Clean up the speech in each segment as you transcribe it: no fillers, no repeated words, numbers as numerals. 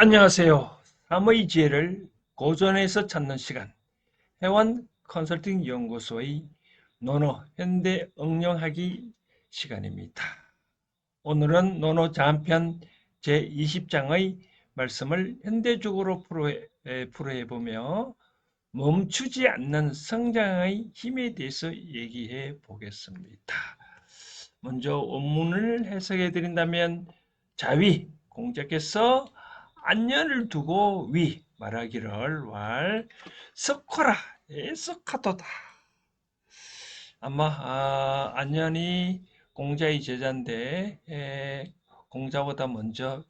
안녕하세요. 삶의 지혜를 고전에서 찾는 시간, 회원 컨설팅 연구소의 논어 현대 응용하기 시간입니다. 오늘은 논어 자한편 제20장의 말씀을 현대적으로 풀어보며 멈추지 않는 성장의 힘에 대해서 얘기해 보겠습니다. 먼저 원문을 해석해 드린다면 자위, 공자께서 안년을 두고 위 말하기를 왈 석화라 애석하도다. 아마 안년이 공자의 제자인데 공자보다 먼저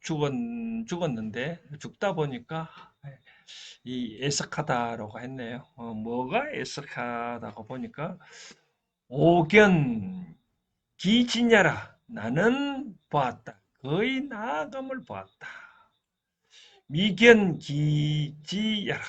죽었는데 죽다 보니까 이 애석하다라고 했네요. 뭐가 애석하다고 보니까 오견 기진야라 나는 보았다. 거의 나아감을 보았다. 미견 기지야라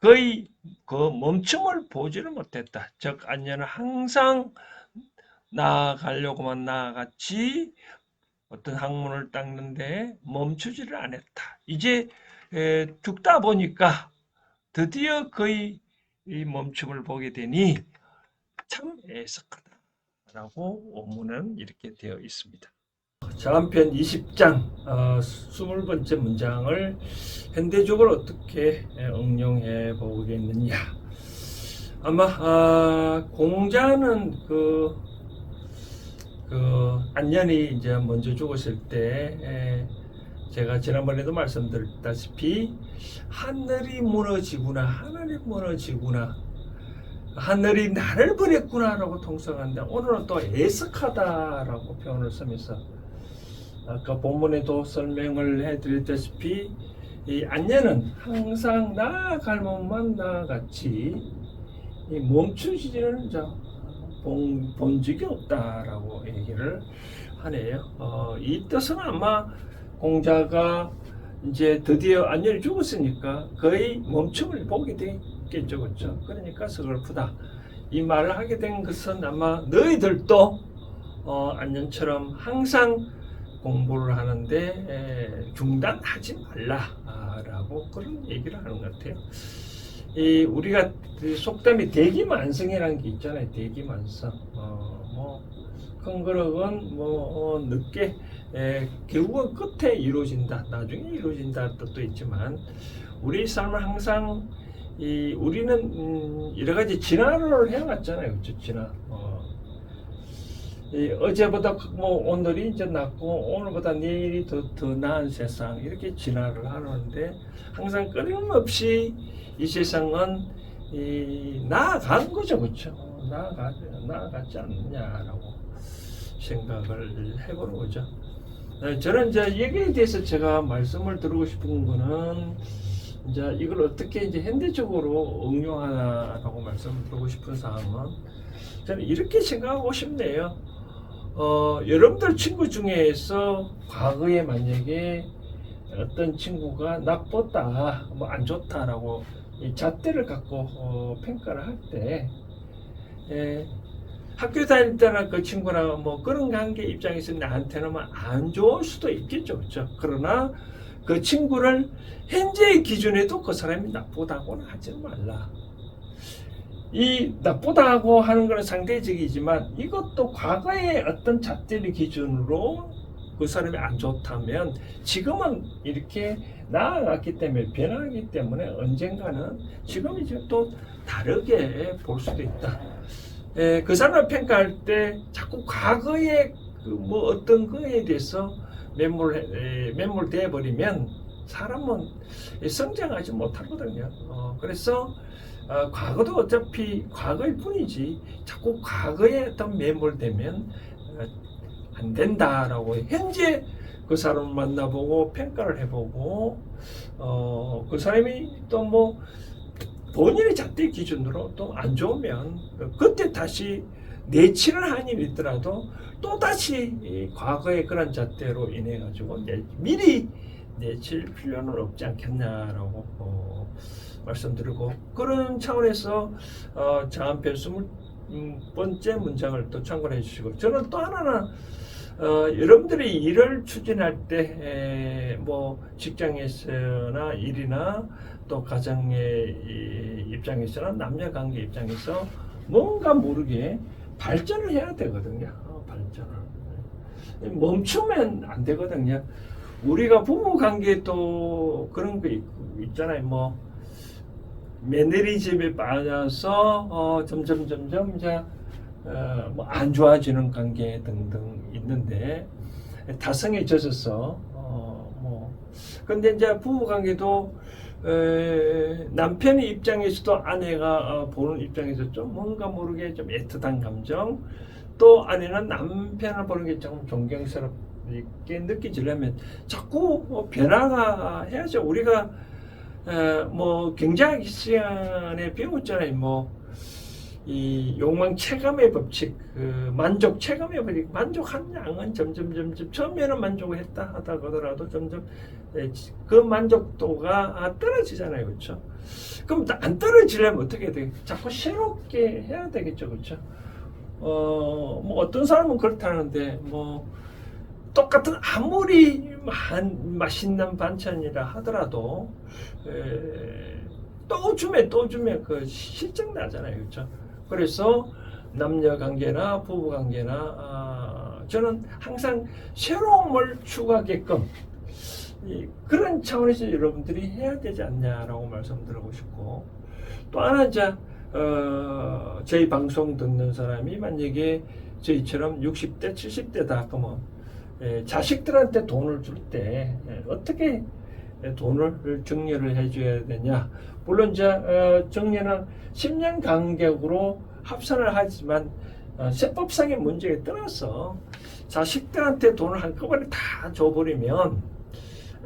거의 그 멈춤을 보지를 못했다. 즉 안녀는 항상 나아가려고만 나아갔지 어떤 학문을 닦는데 멈추지를 않았다. 이제 죽다 보니까 드디어 거의 이 멈춤을 보게 되니 참 애석하다라고 원문은 이렇게 되어 있습니다. 자한편 20장 20번째 문장을 현대적으로 어떻게 응용해 보겠느냐. 아마 공자는 안년이 이제 먼저 죽었을 때 제가 지난번에도 말씀드렸다시피 하늘이 무너지구나, 하늘이 무너지구나, 하늘이 나를 버렸구나라고 통성하는데 오늘은 또 애석하다라고 표현을 쓰면서 아까 본문에도 설명을 해드렸다시피 이 안녀는 항상 나아갈 몸만 나아갔지 멈추지는 본 적이 없다라고 얘기를 하네요. 이 뜻은 아마 공자가 이제 드디어 안녕히 죽었으니까 거의 멈춤을 보게 됐겠죠, 그렇죠? 그러니까 서글프다. 이 말을 하게 된 것은 아마 너희들도 안녕처럼 항상 공부를 하는데 중단하지 말라라고 그런 얘기를 하는 것 같아요. 우리가 속담이 대기만성이라는 게 있잖아요. 대기만성. 큰 거력은 늦게 결국은 끝에 이루어진다. 나중에 이루어진다 뜻도 있지만 우리 삶은 항상 우리는 여러 가지 진화를 해왔잖아요. 그렇죠? 진화. 어제보다 오늘이 이제 낫고 오늘보다 내일이 더 나은 세상 이렇게 진화를 하는데 항상 끊임없이 이 세상은 나아간 거죠, 그렇죠? 나아가지 않느냐라고 생각을 해보는 거죠. 저는 이제 여기에 대해서 제가 말씀을 드리고 싶은 거는 이제 이걸 어떻게 이제 현대적으로 응용하나라고 말씀을 드리고 싶은 사항은 저는 이렇게 생각하고 싶네요. 여러분들 친구 중에서 과거에 만약에 어떤 친구가 나빴다, 안 좋다라고 이 잣대를 갖고 평가를 할 때, 학교 다닐 때나 그 친구나 그런 관계 입장에서 나한테는 안 좋을 수도 있겠죠, 그렇죠? 그러나 그 친구를 현재의 기준에도 그 사람이 나쁘다고는 하지 말라. 이 나쁘다고 하는 것은 상대적이지만 이것도 과거의 어떤 잣대를 기준으로 그 사람이 안 좋다면 지금은 이렇게 나아갔기 때문에 변하기 때문에 언젠가는 지금 이제 또 다르게 볼 수도 있다. 그 사람을 평가할 때 자꾸 과거의 어떤 거에 대해서 매몰돼 버리면 사람은 성장하지 못하거든요. 그래서 과거도 어차피 과거일 뿐이지 자꾸 과거에 어떤 매몰되면 안 된다라고 현재 그 사람을 만나보고 평가를 해보고 그 사람이 또 본인의 잣대 기준으로 또 안 좋으면 그때 다시 내치를 한 일이 있더라도 또 다시 과거의 그런 잣대로 인해 가지고 미리 내칠 필요는 없지 않겠냐라고 말씀드리고 그런 차원에서 자한편 20번째 문장을 또 참고해 주시고 저는 또 하나는 여러분들이 일을 추진할 때, 뭐, 직장에서나 일이나 또 가정의 입장에서나 남녀 관계 입장에서 뭔가 모르게 발전을 해야 되거든요. 발전을. 멈추면 안 되거든요. 우리가 부부 관계도 그런 거 있잖아요. 뭐, 매너리즘에 빠져서, 점점 이제 뭐 안 좋아지는 관계 등등 있는데 다성에 젖어서 뭐 근데 이제 부부 관계도 남편의 입장에서도 아내가 보는 입장에서 좀 뭔가 모르게 좀 애틋한 감정, 또 아내는 남편을 보는 게 좀 존경스럽게 느끼지려면 자꾸 뭐 변화가 해야죠. 우리가 뭐 경제학 시간에 배웠잖아요. 뭐 이 욕망 체감의 법칙, 그 만족 체감의 법칙, 만족한 양은 점점 처음에는 만족을 했다 하더라도 점점 그 만족도가 떨어지잖아요, 그렇죠? 그럼 안 떨어지려면 어떻게 돼? 자꾸 새롭게 해야 되겠죠, 그렇죠? 뭐 어떤 사람은 그렇다는데 뭐 똑같은 아무리 맛있는 반찬이라 하더라도 또 주면 그 실증 나잖아요, 그렇죠? 그래서 남녀 관계나 부부 관계나 저는 항상 새로움을 추구하게끔 그런 차원에서 여러분들이 해야 되지 않냐라고 말씀드리고 싶고, 또 하나 이제 저희 방송 듣는 사람이 만약에 저희처럼 60대 70대다 그러면 자식들한테 돈을 줄 때 어떻게 돈을 정리를 해줘야 되냐. 물론 이제 정리는 10년 간격으로 합산을 하지만 세법상의 문제에 떠나서 자식들한테 돈을 한꺼번에 다 줘버리면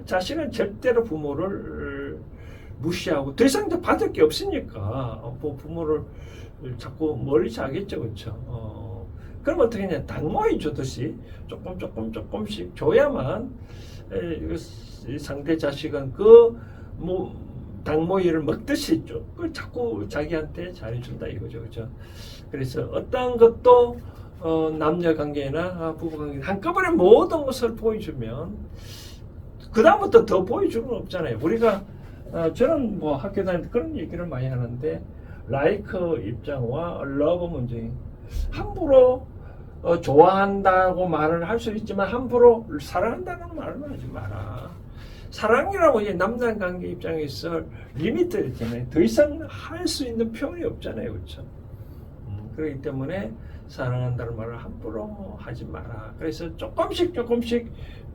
자식은 절대로 부모를 무시하고 더 이상 받을 게 없으니까 부모를 자꾸 멀리서 하겠죠, 그렇죠? 그럼 어떻게 했냐, 당모이 주듯이 조금씩 줘야만 상대 자식은 당모이를 먹듯이 자꾸 자기한테 잘해준다 이거죠, 그렇죠? 그래서 어떤 것도 남녀 관계나 부부 관계 한꺼번에 모든 것을 보여주면 그 다음부터 더 보여줄 건 없잖아요. 우리가 저는 뭐 학교 다닐 때 그런 얘기를 많이 하는데 라이크 입장과 러브 문제, 함부로 좋아한다고 말을 할 수 있지만 함부로 사랑한다는 말은 하지 마라. 사랑이라고 이제 남녀관계 입장에서 리미트 있잖아요. 더 이상 할 수 있는 표현이 없잖아요, 그렇죠? 그렇기 때문에 사랑한다는 말을 함부로 하지 마라. 그래서 조금씩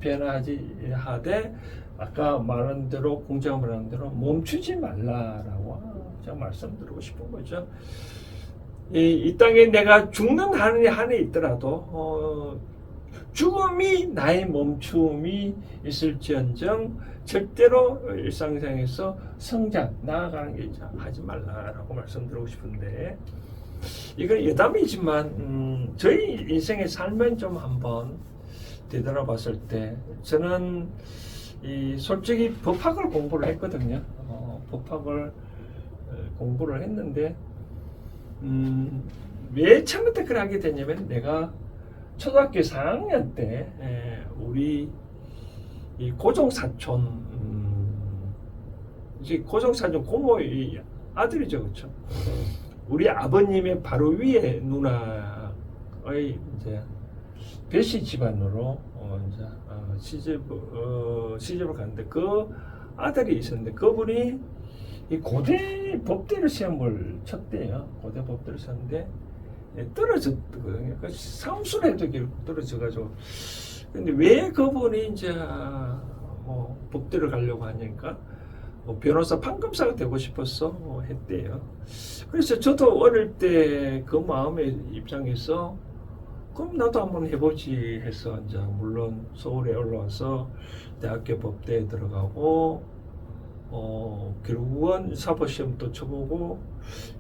변화하지 하되 아까 말한 대로 공장을 말한 대로 멈추지 말라라고 제가 말씀드리고 싶은 거죠. 이 땅에 내가 죽는 한이 있더라도 죽음이 나의 멈춤이 있을지언정 절대로 일상생에서 성장, 나아가는 게 하지 말라라고 말씀드리고 싶은데, 이건 여담이지만 저희 인생의 삶은 좀 한번 되돌아봤을 때 저는 솔직히 법학을 공부를 했거든요. 법학을 공부를 했는데 왜 처음부터 그걸 하게 됐냐면, 내가 초등학교 4학년 때 우리 이 고종사촌 이제 고종사촌 고모의 아들이죠, 그렇죠? 우리 아버님의 바로 위에 누나의 이제 배씨 집안으로 이제 시집을 갔는데 그 아들이 있었는데 그분이 이 고대 법대를 시험을 쳤대요. 고대 법대를 쳤는데 떨어졌거든요. 그 삼수해도 결국 떨어져가지고. 근데 왜 그분이 이제 뭐 법대를 가려고 하니까 뭐 변호사 판검사가 되고 싶어서 했대요. 그래서 저도 어릴 때 그 마음의 입장에서 그럼 나도 한번 해보지 해서 이제 물론 서울에 올라와서 대학교 법대에 들어가고 결국은 사법시험도 쳐보고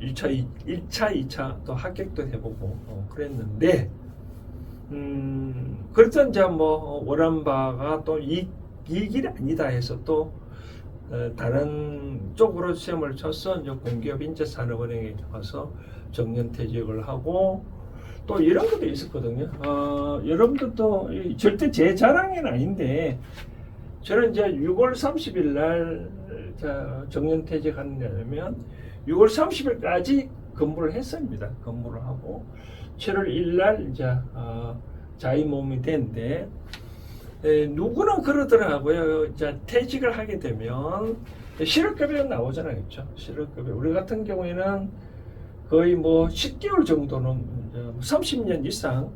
1차, 2차 또 합격도 해보고 그랬는데 그랬던 이제 뭐 원한 바가 또 이 길이 아니다 해서 또 다른 쪽으로 시험을 쳐서 이제 공기업 인재산업은행에 가서 정년퇴직을 하고 또 이런 것도 있었거든요. 여러분들도 절대 제 자랑은 아닌데 저는 이제 6월 30일 날 정년퇴직하냐면 6월 30일까지 근무를 했습니다. 근무를 하고 7월 1일 날 이제 자유몸이 됐는데 누구는 그러더라고요. 이제 퇴직을 하게 되면 실업급여 나오잖아요, 그렇죠? 실업급여. 우리 같은 경우에는 거의 뭐 10개월 정도는 30년 이상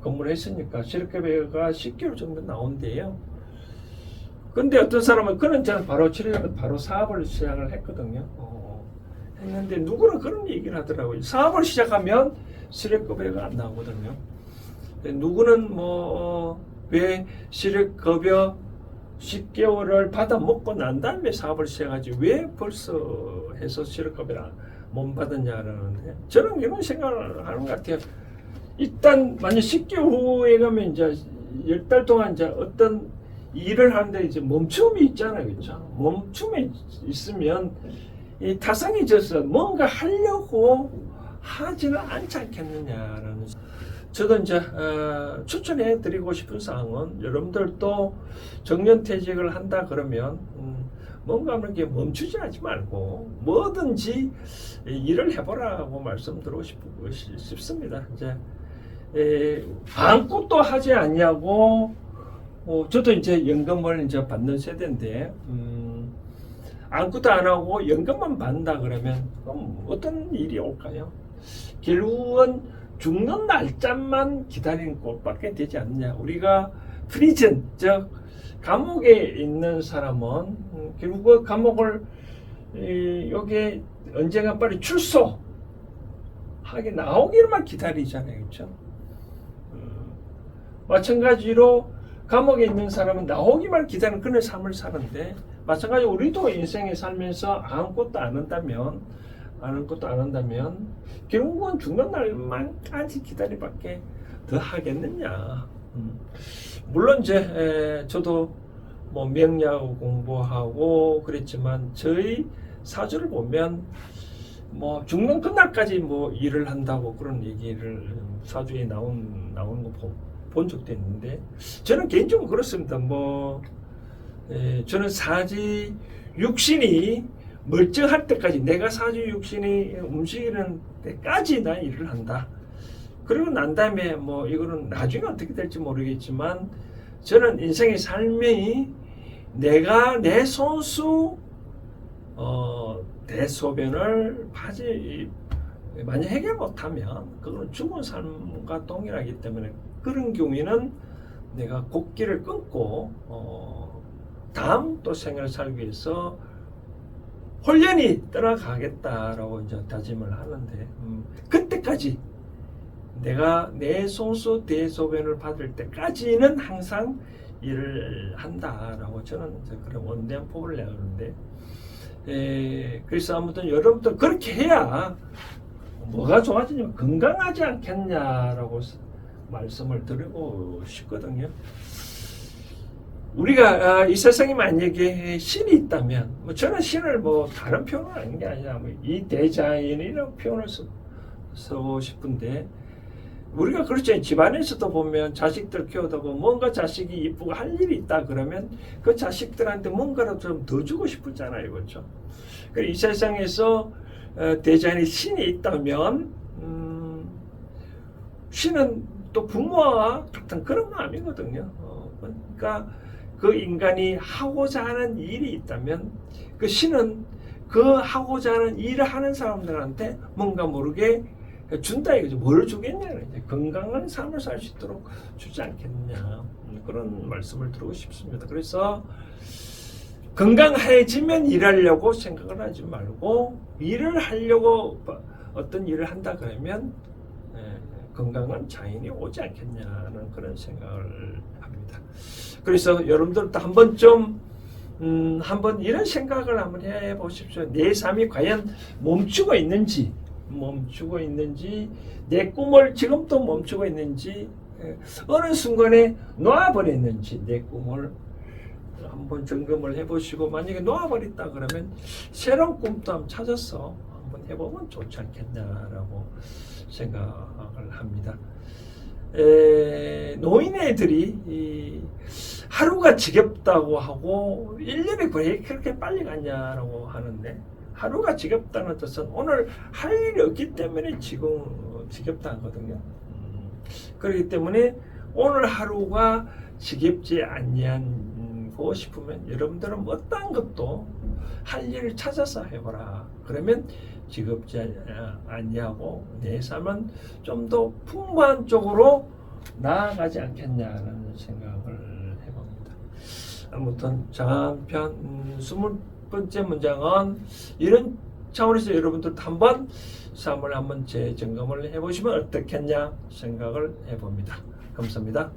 근무를 했으니까 실업급여가 10개월 정도 나온대요. 근데 어떤 사람은 그런 저는 바로 7월 바로 사업을 시작을 했거든요. 했는데 누구는 그런 얘기를 하더라고요. 사업을 시작하면 실업급여가 안 나오거든요. 누구는 왜 실업급여 10개월을 받아 먹고 난 다음에 사업을 시작하지 왜 벌써 해서 실업급여를 못 받았냐라는데 저는 이런 생각을 하는 것 같아요. 일단 만약 10개월 후에 가면 이제 10달 동안 이제 어떤 일을 하는데 이제 멈춤이 있잖아요, 그렇죠? 멈춤에 있으면 이 타성이 져서 뭔가 하려고 하지는 않지 않겠느냐라는. 저도 이제 추천해 드리고 싶은 사항은 여러분들도 정년퇴직을 한다 그러면 뭔가 이렇게 멈추지 하지 말고 뭐든지 일을 해보라고 말씀드리고 싶습니다. 이제 아무것도 하지 않냐고 저도 이제 연금을 이제 받는 세대인데 아무것도 안 하고 연금만 받는다 그러면 그럼 어떤 일이 올까요? 결국은 죽는 날짜만 기다리는 것밖에 되지 않느냐. 우리가 프리즌, 즉 감옥에 있는 사람은 결국 그 감옥을 여기에 언젠가 빨리 출소하게 나오기만 기다리잖아요, 그렇죠? 마찬가지로 감옥에 있는 사람은 나오기만 기다리는 그런 삶을 사는데 마찬가지로 우리도 인생에 살면서 아무것도 안 한다면 결국은 죽는 날만까지 기다리밖에 더 하겠느냐. 물론 이제 저도 뭐 명리학 공부하고 그랬지만 저희 사주를 보면 뭐 죽는 그날까지 뭐 일을 한다고 그런 얘기를 사주에 나오는 거 본 적도 있는데 저는 개인적으로 그렇습니다. 저는 사지 육신이 멀쩡할 때까지 내가 사주 육신이 움직이는 때까지 난 일을 한다. 그리고 난 다음에 뭐 이거는 나중에 어떻게 될지 모르겠지만 저는 인생의 삶이 내가 내 손수 대소변을 만약 해결 못하면 그거는 죽은 삶과 동일하기 때문에 그런 경우에는 내가 곡기를 끊고 다음 또 생활을 살기 위해서 홀연히 떠나가겠다라고 이제 다짐을 하는데 그때까지 내가 내 손수 대소변을 받을 때까지는 항상 일을 한다라고 저는 이제 그런 원대한 포부를 내는데 그래서 아무튼 여러분들 그렇게 해야 뭐가 좋아지냐면 건강하지 않겠냐라고 말씀을 드리고 싶거든요. 우리가 이 세상에 만약에 신이 있다면 저는 신을 다른 표현을 하는 게 아니라 이 대자연이라고 표현을 쓰고 싶은데 우리가 그렇죠. 집안에서도 보면 자식들 키우다가 뭔가 자식이 이쁘고 할 일이 있다 그러면 그 자식들한테 뭔가를 좀 더 주고 싶잖아요. 그렇죠. 이 세상에서 대자연의 신이 있다면 신은 또 부모와 같은 그런 마음이거든요. 그러니까 그 인간이 하고자 하는 일이 있다면 그 신은 그 하고자 하는 일을 하는 사람들한테 뭔가 모르게 준다 이거죠. 뭘 주겠냐는 건강한 삶을 살 수 있도록 주지 않겠느냐 그런 말씀을 드리고 싶습니다. 그래서 건강해지면 일하려고 생각을 하지 말고 일을 하려고 어떤 일을 한다 그러면 건강한 장인이 오지 않겠냐는 그런 생각을 합니다. 그래서 여러분들도 한번 한번 이런 생각을 한번 해보십시오. 내 삶이 과연 멈추고 있는지 내 꿈을 지금도 멈추고 있는지 어느 순간에 놓아버렸는지 내 꿈을 한번 점검을 해보시고 만약에 놓아버렸다 그러면 새로운 꿈도 한번 찾아서 한번 해보면 좋지 않겠냐라고 생각을 합니다. 노인애들이 하루가 지겹다고 하고 1년이 왜 그렇게 빨리 갔냐라고 하는데, 하루가 지겹다는 뜻은 오늘 할 일이 없기 때문에 지금 지겹다 하거든요. 그렇기 때문에 오늘 하루가 지겹지 아니하고 싶으면 여러분들은 어떤 것도 할 일을 찾아서 해보라. 그러면 지겹지 아니하고 내 삶은 좀 더 풍부한 쪽으로 나아가지 않겠냐는 생각을 해봅니다. 아무튼 장한편 20번째 문장은 이런 차원에서 여러분들도 한번 삶을 한번 재점검을 해보시면 어떻겠냐 생각을 해봅니다. 감사합니다.